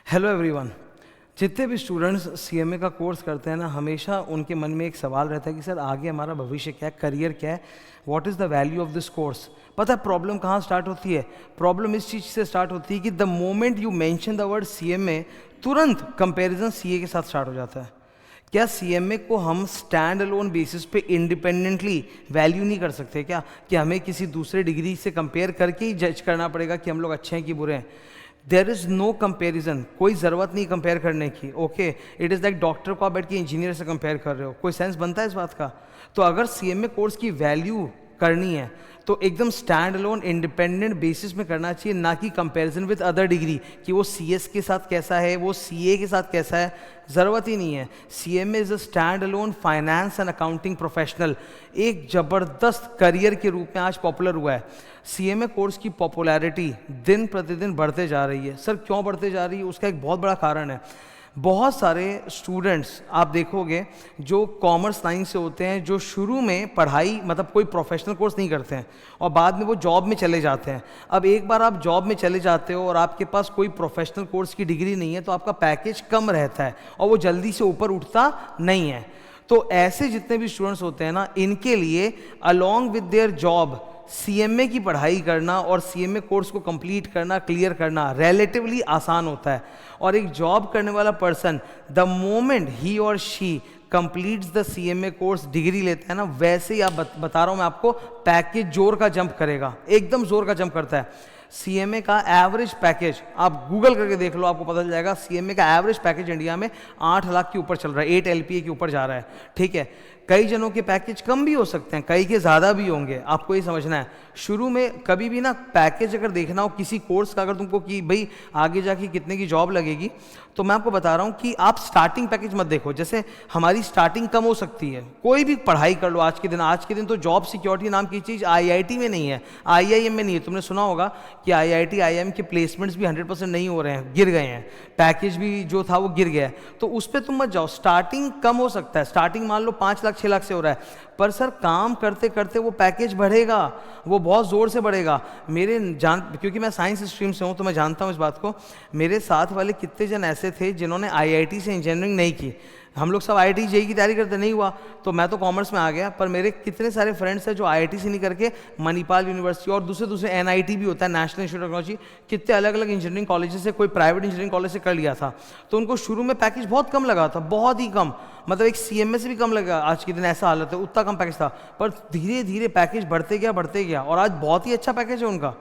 Hello everyone. जितने भी students CMA का कोर्स करते हैं ना, हमेशा उनके मन में एक सवाल रहता है कि सर आगे हमारा भविष्य क्या है, करियर क्या है, what is the value of this course. पता है प्रॉब्लम कहाँ स्टार्ट होती है? प्रॉब्लम इस चीज़ से स्टार्ट होती है कि the moment you mention the word CMA, तुरंत कंपैरिजन सीए के साथ स्टार्ट हो जाता है। क्या सीएमए को हम स्टैंड अलोन बेसिस पे इंडिपेंडेंटली वैल्यू नहीं कर सकते क्या? कि हमें किसी दूसरे डिग्री से कंपेयर करके ही जज करना पड़ेगा कि हम लोग अच्छे हैं कि बुरे हैं? देर इज़ नो कंपेरिजन, कोई ज़रूरत नहीं कंपेयर करने की। Okay, it is like doctor को आप बैठ के इंजीनियर से कंपेयर कर रहे हो, कोई सेंस बनता है इस बात का? तो अगर सीएमए कोर्स की वैल्यू करनी है तो एकदम स्टैंड अलोन इंडिपेंडेंट बेसिस में करना चाहिए, ना कि कंपैरिजन विद अदर डिग्री कि वो सीएस के साथ कैसा है, वो सीए के साथ कैसा है। ज़रूरत ही नहीं है। CMA is a stand alone finance and accounting professional, एक ज़बरदस्त करियर के रूप में आज पॉपुलर हुआ है। सीएमए कोर्स की पॉपुलैरिटी दिन प्रतिदिन बढ़ते जा रही है। सर क्यों बढ़ते जा रही है? उसका एक बहुत बड़ा कारण है। बहुत सारे स्टूडेंट्स आप देखोगे जो कॉमर्स लाइन से होते हैं, जो शुरू में पढ़ाई मतलब कोई प्रोफेशनल कोर्स नहीं करते हैं और बाद में वो जॉब में चले जाते हैं। अब एक बार आप जॉब में चले जाते हो और आपके पास कोई प्रोफेशनल कोर्स की डिग्री नहीं है तो आपका पैकेज कम रहता है और वो जल्दी से ऊपर उठता नहीं है। तो ऐसे जितने भी स्टूडेंट्स होते हैं ना, इनके लिए along with their job CMA की पढ़ाई करना और सीएमए कोर्स को कंप्लीट करना, क्लियर करना रिलेटिवली आसान होता है। और एक जॉब करने वाला पर्सन द मोमेंट ही और she completes the CMA course, degree लेता है ना, वैसे ही आप बता रहा हूँ मैं आपको, पैकेज जोर का जंप करेगा, एकदम जोर का जंप करता है। सीएमए का एवरेज पैकेज आप गूगल करके देख लो, आपको पता चल जाएगा। सीएमए का एवरेज पैकेज इंडिया में 8 लाख के ऊपर चल रहा है, 8 LPA के ऊपर जा रहा है। ठीक है, कई जनों के पैकेज कम भी हो सकते हैं, कई के ज़्यादा भी होंगे, आपको ये समझना है। शुरू में कभी भी ना पैकेज अगर देखना हो किसी कोर्स का, अगर तुमको कि भाई आगे जाके कितने की जॉब लगेगी, तो मैं आपको बता रहा हूँ कि आप स्टार्टिंग पैकेज मत देखो। जैसे हमारी स्टार्टिंग कम हो सकती है, कोई भी पढ़ाई कर लो आज के दिन तो जॉब सिक्योरिटी नाम की चीज़ IIT में नहीं है, IIM में नहीं है। तुमने सुना होगा कि IIT IIM के प्लेसमेंट्स भी 100% नहीं हो रहे हैं, गिर गए हैं, पैकेज भी जो था वो गिर गया है। तो उस पर तुम मत जाओ, स्टार्टिंग कम हो सकता है, स्टार्टिंग मान लो 5 लाख 6 लाख से हो रहा है, पर सर काम करते करते वो पैकेज बढ़ेगा, वो बहुत ज़ोर से बढ़ेगा। क्योंकि मैं साइंस स्ट्रीम से हूँ तो मैं जानता हूँ इस बात को। मेरे साथ वाले कितने जन ऐसे थे जिन्होंने IIT से इंजीनियरिंग नहीं की। हम लोग सब IIT JEE की तैयारी करते, नहीं हुआ तो मैं तो कॉमर्स में आ गया। पर मेरे कितने सारे फ्रेंड्स हैं जो IIT से नहीं करके मणिपाल यूनिवर्सिटी और दूसरे NIT भी होता है, नेशनल इंस्टीट्यूट ऑफ टेक्नोलॉजी, कितने अलग अलग इंजीनियरिंग कॉलेजेस से, कोई प्राइवेट इंजीनियरिंग कॉलेज से कर लिया था। तो उनको शुरू में पैकेज बहुत कम लगा था, बहुत ही कम, मतलब एक सीएमए से भी कम लगा। आज के दिन ऐसा हालत है, उतना कम पैकेज था, पर धीरे धीरे पैकेज बढ़ते गया और आज बहुत ही अच्छा पैकेज है उनका।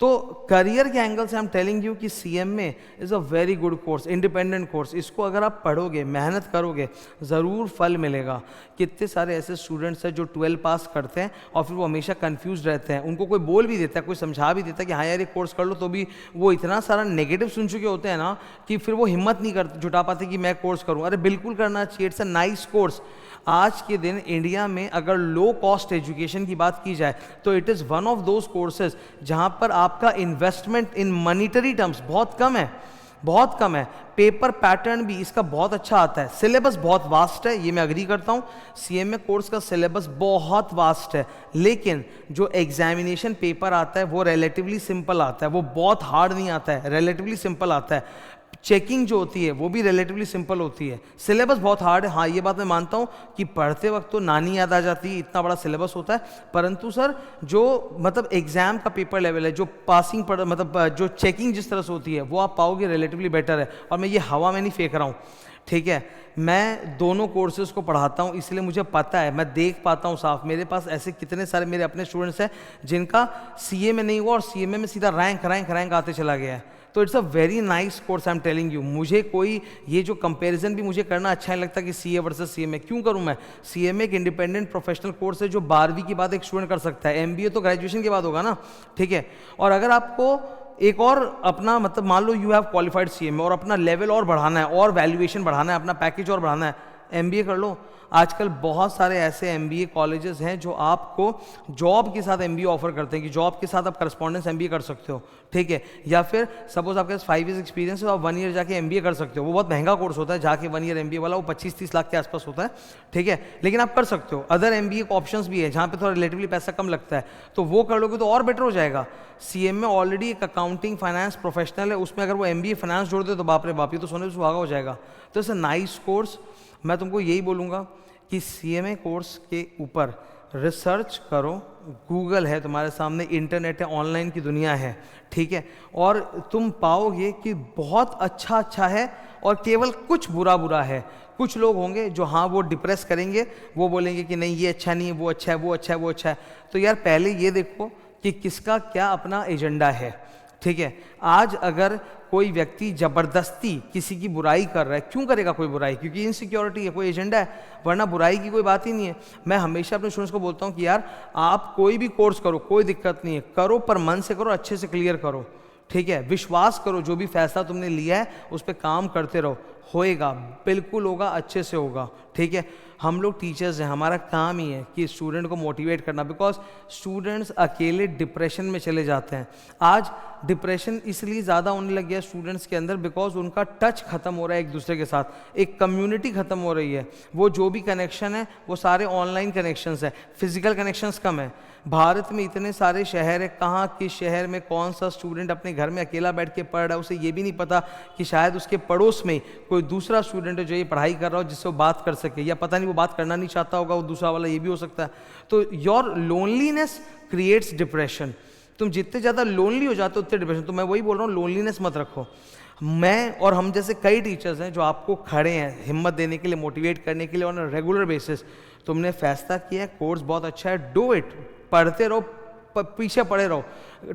तो करियर के एंगल से आई एम टेलिंग यू कि CMA is a very good course, independent course. इसको अगर आप पढ़ोगे, मेहनत करोगे, ज़रूर फल मिलेगा। कितने सारे ऐसे स्टूडेंट्स हैं जो 12 पास करते हैं और फिर वो हमेशा कंफ्यूज रहते हैं। उनको कोई बोल भी देता है, कोई समझा भी देता है कि हाँ यार ये कोर्स कर लो, तो भी वो इतना सारा नेगेटिव सुन चुके होते हैं ना कि फिर वो हिम्मत नहीं जुटा पाते कि मैं कोर्स करूँ। अरे बिल्कुल करना चाहिए, इट्स अ नाइस कोर्स। आज के दिन इंडिया में अगर लो कॉस्ट एजुकेशन की बात की जाए तो it is one of those courses जहां पर आपका इन्वेस्टमेंट इन मॉनिटरी टर्म्स बहुत कम है, बहुत कम है। पेपर पैटर्न भी इसका बहुत अच्छा आता है, सिलेबस बहुत वास्ट है, ये मैं अग्री करता हूँ। सीएमए कोर्स का सिलेबस बहुत वास्ट है, लेकिन जो एग्जामिनेशन पेपर आता है वो रिलेटिवली सिंपल आता है, वो बहुत हार्ड नहीं आता है, रिलेटिवली सिंपल आता है। चेकिंग जो होती है वो भी रिलेटिवली सिंपल होती है। सिलेबस बहुत हार्ड है, हाँ ये बात मैं मानता हूँ कि पढ़ते वक्त तो नानी याद आ जाती है, इतना बड़ा सिलेबस होता है। परंतु सर जो मतलब एग्जाम का पेपर लेवल है, जो पासिंग मतलब जो चेकिंग जिस तरह से होती है वो आप पाओगे रिलेटिवली बेटर है। और मैं ये हवा में नहीं फेंक रहा हूँ, ठीक है, मैं दोनों कोर्सेज को पढ़ाता हूँ, इसलिए मुझे पता है, मैं देख पाता हूँ साफ। मेरे पास ऐसे कितने सारे मेरे अपने स्टूडेंट्स हैं जिनका सीए में नहीं हुआ और सीएमए में सीधा रैंक आते चला गया है। तो it's a very nice course, I am telling you. मुझे कोई ये जो कंपैरिजन भी मुझे करना अच्छा नहीं लगता कि सीए वर्सेस सीएमए क्यों करूं मैं। सीएमए एक इंडिपेंडेंट प्रोफेशनल कोर्स है जो 12वीं के बाद एक स्टूडेंट कर सकता है, एमबीए तो ग्रेजुएशन के बाद होगा ना, ठीक है। और अगर आपको एक और अपना मतलब मान लो यू हैव क्वालिफाइड सीएमए और अपना लेवल और बढ़ाना है और वैल्यूएशन बढ़ाना है, अपना पैकेज और बढ़ाना है, MBA कर लो। आजकल बहुत सारे ऐसे MBA कॉलेजेस हैं जो आपको जॉब के साथ MBA ऑफर करते हैं कि जॉब के साथ आप करस्पॉन्डेंस MBA कर सकते हो, ठीक है। या फिर सपोज आपके पास 5 ईयर्स एक्सपीरियंस है तो आप 1 ईयर जाके MBA कर सकते हो। वो बहुत महंगा कोर्स होता है, जाके 1 ईयर MBA वाला वो 25-30 लाख के आसपास होता है, ठीक है, लेकिन आप कर सकते हो। अदर MBA ऑप्शंस भी है जहाँ पे थोड़ा रिलेटिवली पैसा कम लगता है, तो वो कर लोगे तो और बेटर हो जाएगा। CM में ऑलरेडी एक अकाउंटिंग फाइनेंस प्रोफेशनल है, उसमें अगर वो MBA फाइनेंस जोड़ दे तो बाप रे बाप, ये तो सोने पे सुहागा हो जाएगा। तो इट्स अ नाइस कोर्स। मैं तुमको यही बोलूँगा कि CMA कोर्स के ऊपर रिसर्च करो, गूगल है तुम्हारे सामने, इंटरनेट है, ऑनलाइन की दुनिया है, ठीक है, और तुम पाओगे कि बहुत अच्छा है और केवल कुछ बुरा है। कुछ लोग होंगे जो हाँ वो डिप्रेस करेंगे, वो बोलेंगे कि नहीं ये अच्छा नहीं है, वो अच्छा है, वो अच्छा है, वो अच्छा है। तो यार पहले ये देखो कि किसका क्या अपना एजेंडा है, ठीक है। आज अगर कोई व्यक्ति जबरदस्ती किसी की बुराई कर रहा है, क्यों करेगा कोई बुराई? क्योंकि इनसिक्योरिटी है, कोई एजेंडा है, वरना बुराई की कोई बात ही नहीं है। मैं हमेशा अपने स्टूडेंट्स को बोलता हूँ कि यार आप कोई भी कोर्स करो, कोई दिक्कत नहीं है, करो पर मन से करो, अच्छे से क्लियर करो, ठीक है। विश्वास करो, जो भी फैसला तुमने लिया है उस पर काम करते रहो, होएगा, बिल्कुल होगा, अच्छे से होगा, ठीक है। हम लोग टीचर्स हैं, हमारा काम ही है कि स्टूडेंट को मोटिवेट करना, बिकॉज स्टूडेंट्स अकेले डिप्रेशन में चले जाते हैं। आज डिप्रेशन इसलिए ज़्यादा होने लग गया स्टूडेंट्स के अंदर बिकॉज उनका टच खत्म हो रहा है एक दूसरे के साथ, एक कम्युनिटी खत्म हो रही है। वो जो भी कनेक्शन है वो सारे ऑनलाइन कनेक्शंस है, फिजिकल कनेक्शंस कम है। भारत में इतने सारे शहर है, कहाँ किस शहर में कौन सा स्टूडेंट अपने घर में अकेला बैठ के पढ़ रहा है, उसे ये भी नहीं पता कि शायद उसके पड़ोस में कोई दूसरा स्टूडेंट है जो ये पढ़ाई कर रहा हो जिससे वो बात कर सके, या पता नहीं वो बात करना नहीं चाहता होगा वो दूसरा वाला, ये भी हो सकता है। तो योर लोनलीनेस क्रिएट्स डिप्रेशन। तुम जितने ज़्यादा लोनली हो जाते हो उतने डिप्रेशन। तो मैं वही बोल रहा हूँ, लोनलीनेस मत रखो। मैं और हम जैसे कई टीचर्स हैं जो आपको खड़े हैं हिम्मत देने के लिए, मोटिवेट करने के लिए ऑन अ रेगुलर बेसिस। तुमने फैसला किया है, कोर्स बहुत अच्छा है, डू इट, पढ़ते रहो, पीछे पड़े रहो।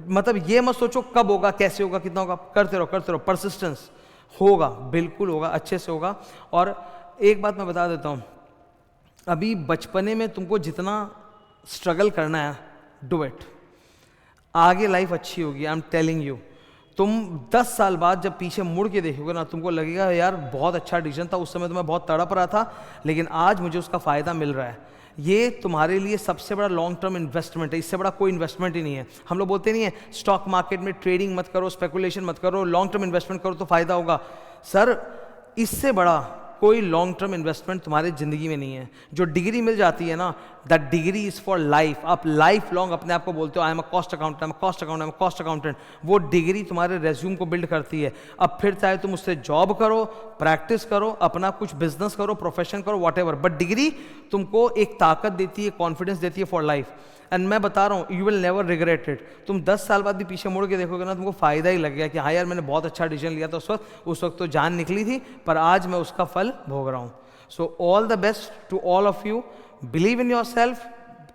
मतलब ये मत सोचो कब होगा, कैसे होगा, कितना होगा, करते रहो, परसिस्टेंस होगा, बिल्कुल होगा, अच्छे से होगा। और एक बात मैं बता देता हूँ, अभी बचपने में तुमको जितना स्ट्रगल करना है, डू इट, आगे लाइफ अच्छी होगी, आई एम टेलिंग यू। तुम 10 साल बाद जब पीछे मुड़ के देखोगे ना, तुमको लगेगा यार बहुत अच्छा डिसीजन था, उस समय तो मैं बहुत तड़प रहा था, लेकिन आज मुझे उसका फ़ायदा मिल रहा है। ये तुम्हारे लिए सबसे बड़ा लॉन्ग टर्म इन्वेस्टमेंट है, इससे बड़ा कोई इन्वेस्टमेंट ही नहीं है। हम लोग बोलते नहीं है स्टॉक मार्केट में ट्रेडिंग मत करो, स्पेकुलेशन मत करो, लॉन्ग टर्म इन्वेस्टमेंट करो तो फ़ायदा होगा। सर इससे बड़ा कोई लॉन्ग टर्म इन्वेस्टमेंट तुम्हारी ज़िंदगी में नहीं है। जो डिग्री मिल जाती है ना, that degree is for life. आप लाइफ लॉन्ग अपने आप को बोलते हो I am a cost accountant, I am a cost accountant, I am a cost accountant. वो डिग्री तुम्हारे रेज्यूम को बिल्ड करती है। अब फिर चाहे तुम उससे जॉब करो, प्रैक्टिस करो, अपना कुछ बिजनेस करो, प्रोफेशन करो, वॉट, बट डिग्री तुमको एक ताकत देती है, कॉन्फिडेंस देती है फॉर लाइफ। एंड मैं बता रहा हूँ, you will never regret it. तुम 10 साल बाद भी पीछे मुड़ के देखोगे ना, तुमको फ़ायदा ही लगेगा कि हाँ यार मैंने बहुत अच्छा डिसीजन लिया था उस वक्त तो जान निकली थी, पर आज मैं उसका फल भोग रहा हूँ। So all the best to all of you, believe in your self,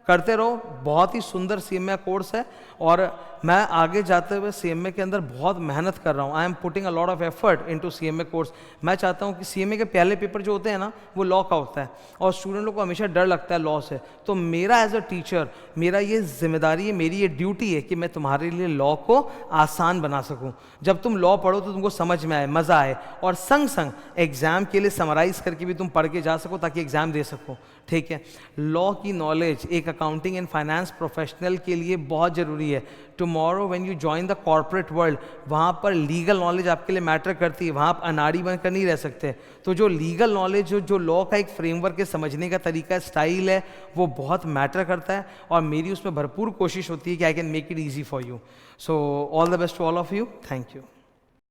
करते रहो। बहुत ही सुंदर CMA कोर्स है और मैं आगे जाते हुए CMA के अंदर बहुत मेहनत कर रहा हूँ। I am putting a lot of effort into CMA course. मैं चाहता हूँ कि CMA के पहले पेपर जो होते हैं ना, वो लॉ का होता है और स्टूडेंट लोग को हमेशा डर लगता है लॉ से। तो मेरा एज अ टीचर, मेरा ये जिम्मेदारी है, मेरी ये ड्यूटी है कि मैं तुम्हारे लिए लॉ को आसान बना सकूँ। जब तुम लॉ पढ़ो तो तुमको समझ में आए, मज़ा आए, और संग संग एग्ज़ाम के लिए समराइज़ करके भी तुम पढ़ के जा सको ताकि एग्ज़ाम दे सको, ठीक है। लॉ की नॉलेज एक अकाउंटिंग एंड फाइनेंस प्रोफेशनल के लिए बहुत ज़रूरी है। Tomorrow when you join the corporate world, वहाँ पर लीगल नॉलेज आपके लिए मैटर करती है, वहाँ आप अनाड़ी बनकर नहीं रह सकते। तो जो लीगल नॉलेज, जो लॉ का एक फ्रेमवर्क है, समझने का तरीका, स्टाइल है, वो बहुत मैटर करता है और मेरी उसमें भरपूर कोशिश होती है कि I can make it easy for you. So all the best to all of you, thank you.